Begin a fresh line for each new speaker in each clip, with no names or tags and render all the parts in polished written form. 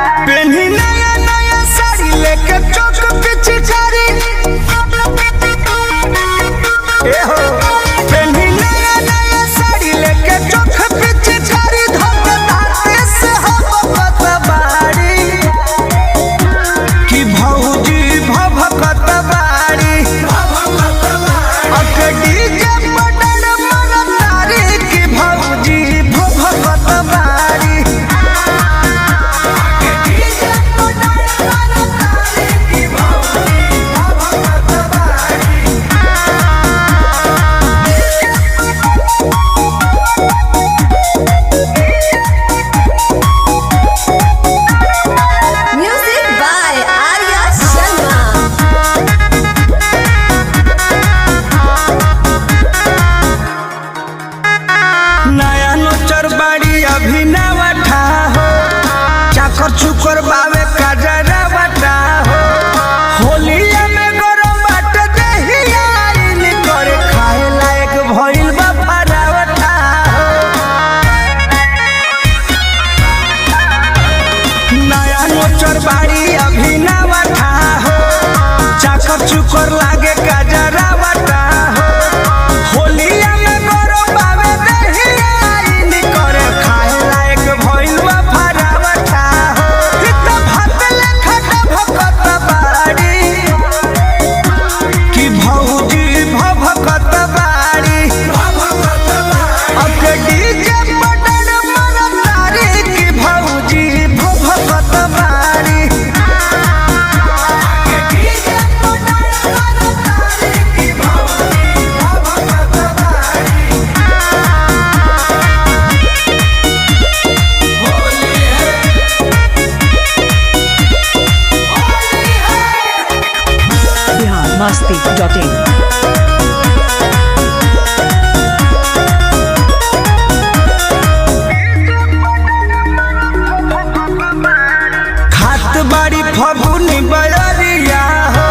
पेन्ही नया नया साड़ी लेके चौक पे चिचारी ए हो पेन्ही नया नया साड़ी लेके चौक पे चिचारी धोखे से हम कतबाड़ी कि भौजी भभकत बाड़ी अकड़ी जे पडल मरतारी कि भौजी भभकत बाड़ी चुकर बावे काजरा बटा हो होलिया में गरम बाट दहिया इन करे खाए लायक भइल बा फरावटा हो नया नोचर बाड़ी अभी ना बटा हो चाकर चुकर लागे काजरा बटा हो होलिया में गरम बावे दहिया इन करे खाए लायक भइल बा
masti.in
खात बाड़ी फगुनी बयरिया हो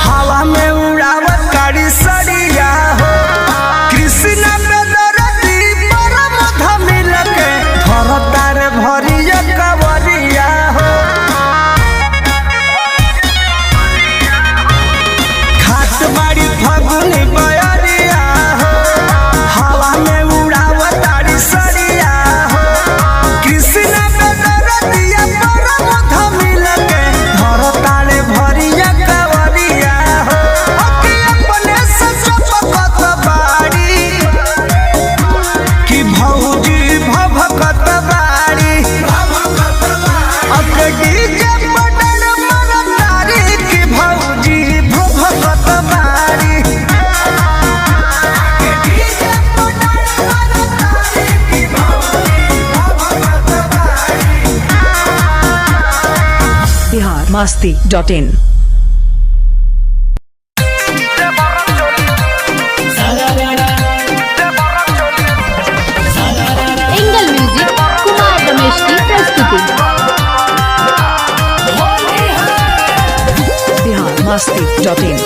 हवा में उड़ावत कारी सड़िया हो कृष्णा पे दरदी परम धमिल के भरतार भरिया कवरिया हो खात बाड़ी फगुनी बयरिया हो हवा में उड़ावत कारी सड़िया हो कृष्णा पे दरदिया परम धमिल के भरतार भरिया कवरिया हो अके अपने से चपकत बाड़ी कि भौजी भभकत बाड़ी अकड़ी जे पडल मरतारी कि भौजी भभकत बाड़ी
Bihar masti.in
angle music Kumar Ramesh की प्रस्तुति।
Bihar masti.in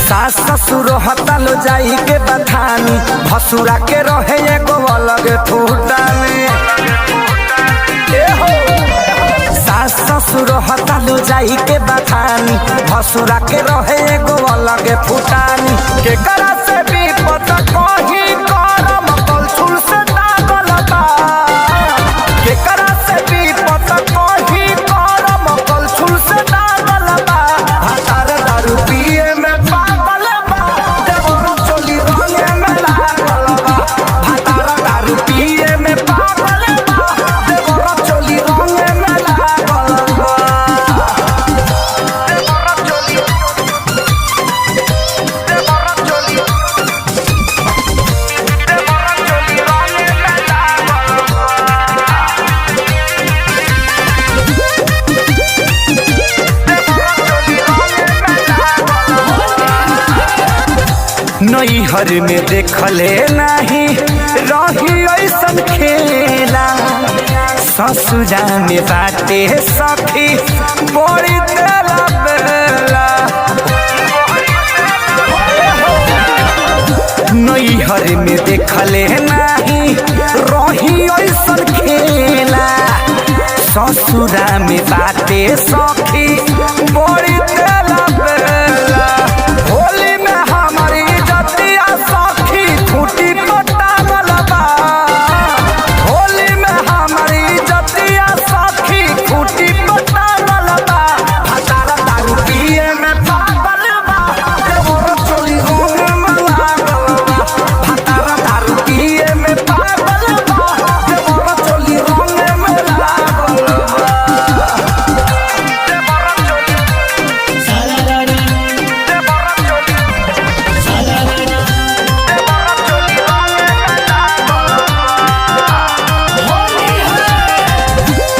सास ससुर हतालो जाई के बथानी भसुरा के रहे एगो अलग फूटानी ए हो सास ससुर हतालो जाई के बथानी भसुरा के रहे एगो अलग फूटानी के करा से भी पता कही करम कलछुल से दागल बा के करा से भी पता कही करम कलछुल से दागल बा हतार दारू पिए में नैहर में देखले नहीं रही ऐसन खेला ससुरा में बाटे सखी बड़ी तेला बेला नैहर में देखले नहीं रही ऐसन खेला ससुरा में बाटे सखी बड़ी तेला बेला होली में हमारी जतिया सखी खूटी पटावल बा होली में हमारी जतिया सखी खूटी पटावल बा भतारा दारू पिए में पागल बा देवर चोली रंग में लागल बा भतारा दारू पिए में पागल बा देवर चोली रंग में लागल बा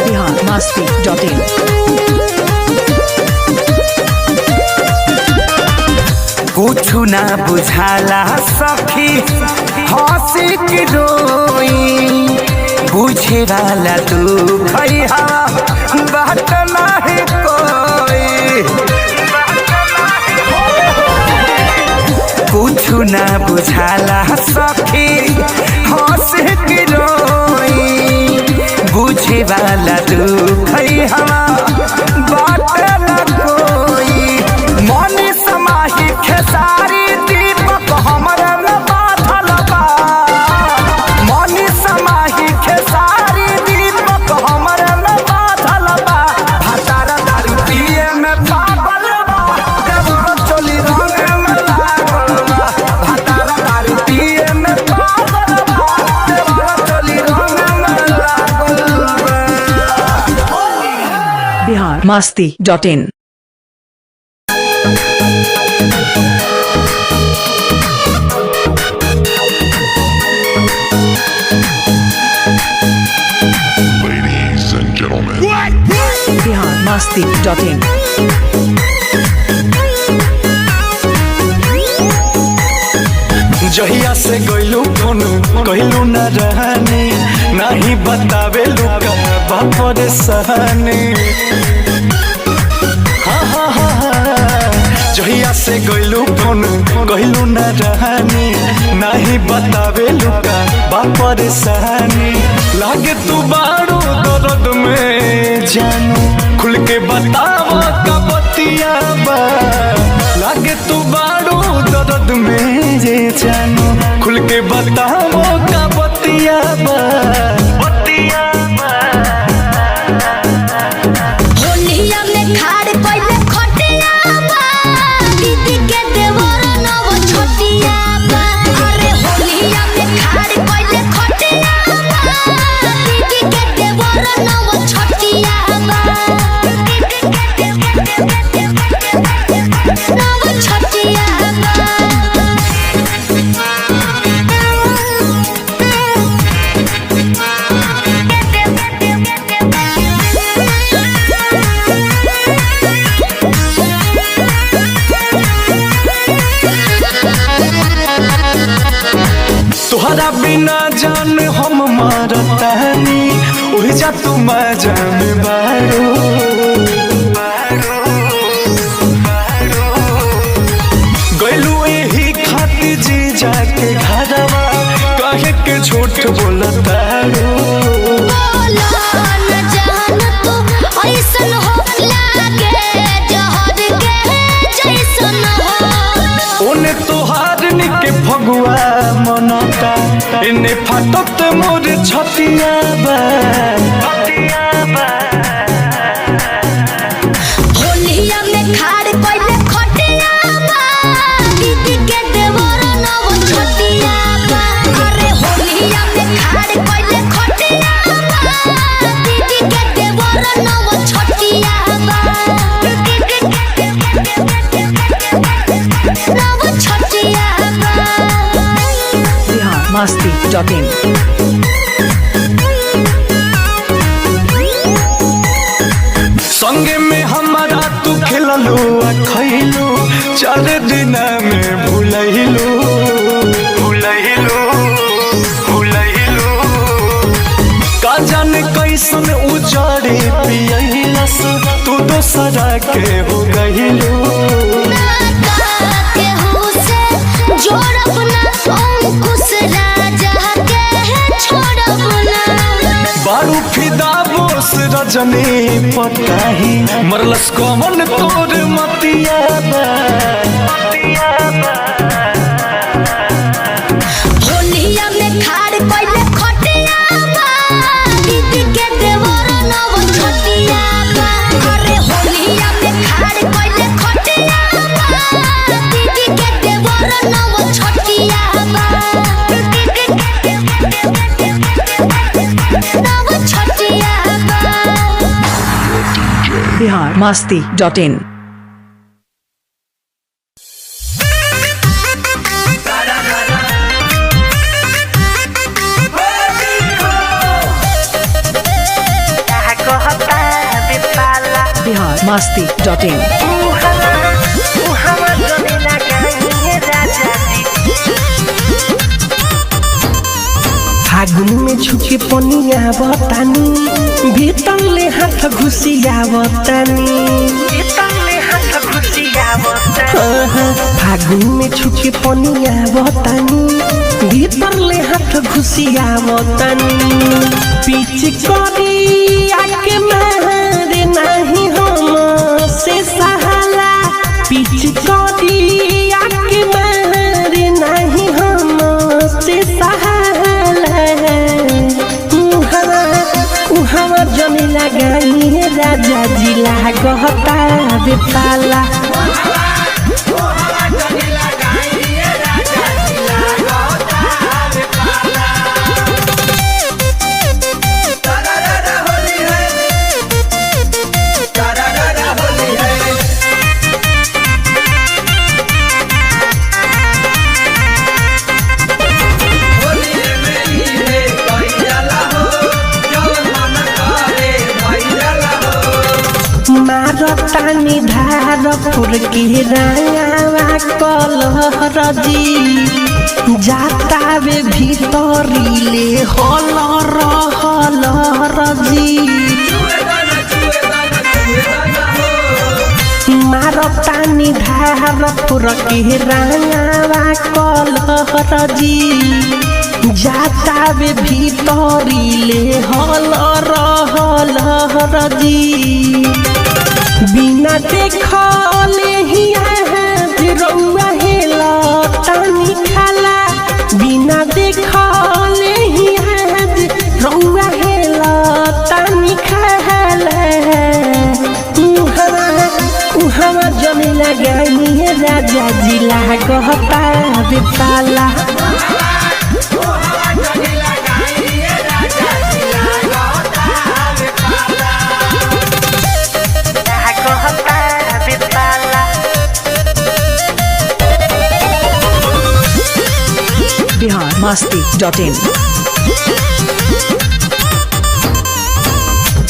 biharmasti.in
कुछु ना बुझाला सखी हंसी की रोई बुझे वाला तू भैया बात नहीं कोई कुछु ना बुझाला सखी हंसी की रोई बुझे वाला तू भैया बात न कोई मनी समाही खेसारी दीपक हमरे में बाधल बा मनी समाही खेसारी दीपक हमरे में बाधल बा भतारा दारू पिए में पागल बा देवर चोली रंग में लागल बा भतारा दारू पिए में पागल बा देवर चोली रंग में लागल बा
biharmasti.in
Ladies and gentlemen.
biharmasti.in
जहिया से गइलू कोनो कहलू न रहनी नहीं बतावे लुका बापर सहनी जहिया से गइलू कोनो कहलू न रहनी नहीं बतावे लुका बापर सहनी लागे तू बारू दर्द में जानू खुल के बतावा का बतिया बा लागे तू बारू दर्द में जे जानू खुल के बतावो का बतिया बा बतिया बा
होलिया में खाड़ पहिले खटिया बा दीदी के देवर नव छोटिया बा अरे होलिया में खाड़ पहिले खटिया बा दीदी के देवर नव छोटिया बा नव छोटिया बा
तुहरा बिना जान हम मारतानी उड़ जा तू जान बारो गइलू यही खाती जी जाके घरवा कहे के झूठ बोलतारो
बोला न जान तू ऐसन हो लागे जहर के जैसन हो
ओने तोहार निके फगुआ मनता इने फाटत मोर छतिया बा
होलिया में खाड़ पहिले खटिया बा दीदी के देवर नव छोटिया बा अरे होलिया में खाड़ पहिले खटिया बा दीदी के देवर नव छोटिया बा नव छोटिया बा
biharmasti.in
संगे में हमारा तू खेललू आ खैलू 4 दिन में भूलैलू का जाने कैसन उजाड़े पियलस तू दोसरा के हो गइलू
ना का केहू से जोड़ब ना
रजनी पताही मरलस कमन तोर मतिया
होलिया में खाड़ पहले खटिया बा दीदी के देवर नव छोटिया बा अरे होलिया में खाड़ पहले खटिया बा दीदी के देवर नव छोटिया बा नव छोटिया बा
biharmasti.in biharmasti.in
फागुन में छुके पनिया बतानी भीतर ले हाथ घुसिया बतानी फागुन में छुके पनिया बतानी भीतर ले हाथ घुसिया बतानी पीछ करी आके मारे नहीं हम से सहाला पीछ करी आके मारे नहीं हम से सहाला उहावा जमी लगाई राजा जिला गहता बेपाला मारतानी धार फुर के रावा कलहर जी जाता वे भीतरी ले हलर जी मारतानी धार फुर के रावा कलहर जी जाता वे भीतरी ले हलर जी बिना देखले ही रउआ हेला तानी खाला बिना देखले ही रउआ हेला तानी खाला उहावा जमी लगाई राजा जिला कहता बेपाला
biharmasti.in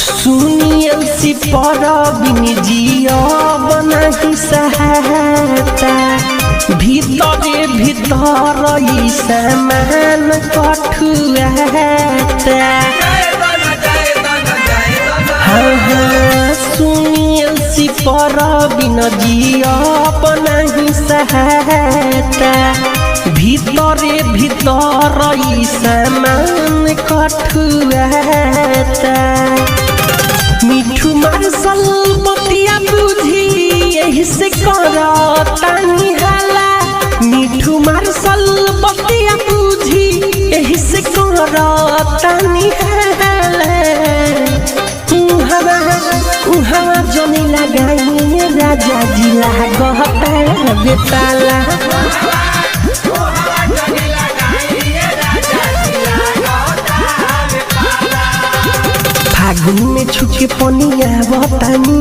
सुनियल सी पर बिन जिया बनाही सहायता भीतरे भीतर ई समान कठुआता सुनियल सी पर बिन जिया बनाही सहायता भीतरे भीतर ई समान कठुआता मिठू मार्शल बतिया बुझी यही से करतानी हाला मिठू मार्शल बतिया बुझी यही से करतानी हाला उहावा जमी लगाई राजा जिला गहता बेताला फागुन में छुके पनिया बतानी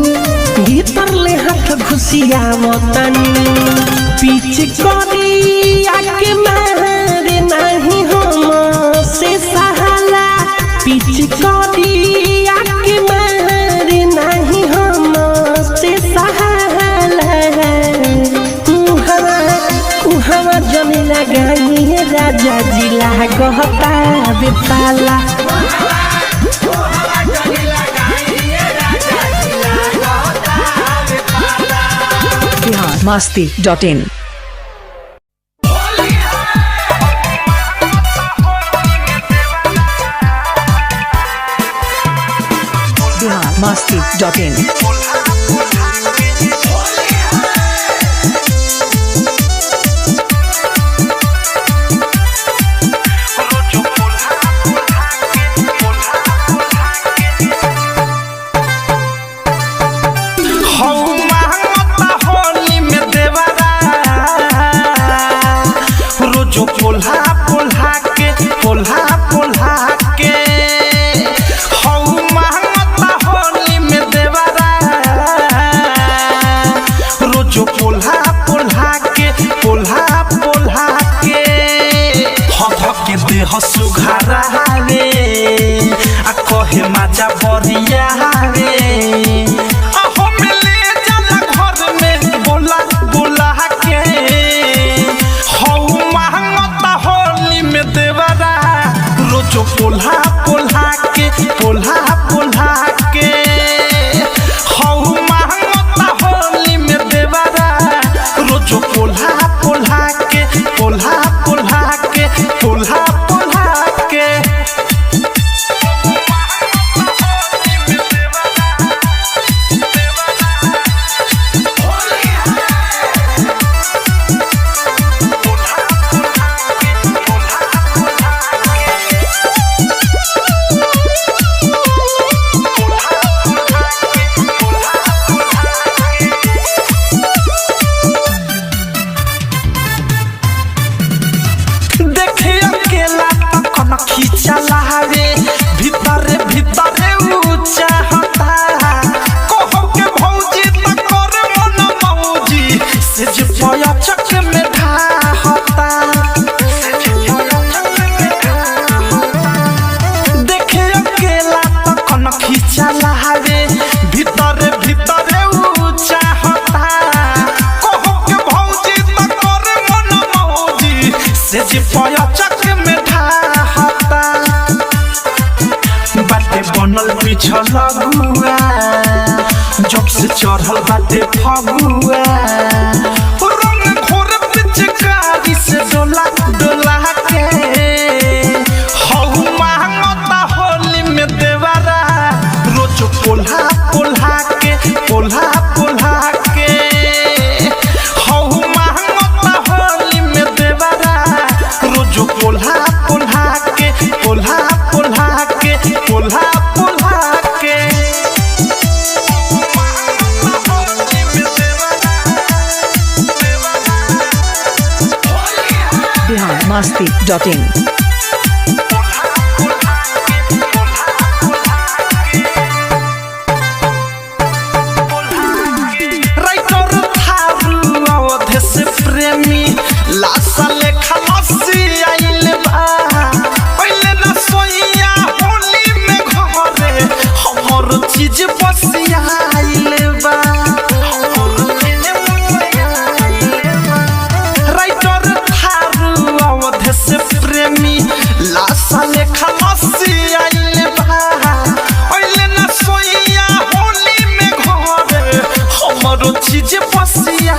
भीतर ले हाथ घुसिया बतानी पीछ करी आके मारे नहीं हम से सहाला पीछ करी आके मारे नहीं हम से सहाला उहावा जमी लगाई राजा जिला गहता बेपाला
biharmasti.in biharmasti.in.
रोजो पोल्हा पोल्हा के पोल्हा पोल्हा के हौ महंगता होली में देवरा रोजो पोल्हा पोल्हा के पोल्हा पोल्हा के हथ के देह सुघारा रे आ कहे माजा बरिया रे अहो मिले जाला घर में बोला बोला के रोजो पोल्हा पोल्हा के पोल्हा पोल्हा के हौ महंगता होली में देवरा रोजो पोल्हा पोल्हा के पोल्हा पोल्हा के पोल्हा पोल्हा के खींचला रे भीतरे भीतरे ऊंचा हता कहो के भौजी त कर मन मौजी से जे पया चक में ढा हता देखे अकेला त कन खींचला रे भीतरे भीतरे ऊंचा हता कहो के भौजी त कर मन मौजी से जे पया चक में ढा बाटे बनल पिछल गुआ जब से चढ़ल बाटे फगुआ रंग घोर पिचकारी से डोला डोला के हौ महंगता होली में देवरा रोजो पोल्हा पोल्हा के पोल्हा पोल्हा के हौ महंगता होली में देवरा रोजो पोल्हा पोल्हा के पोल्हा पोल्हा के पोल्हा पोल्हा के
biharmasti.in.
राइटर थारू अवधे से प्रेमी लासा लेखा लस्सी आइल बा पहले न सोइया होली में घरे हमर चीज बसिया आइल बा राइटर थारू अवधे से प्रेमी लासा लेखा लस्सी आइल बा पहले न सोइया होली में घरे हमर चीज बसिया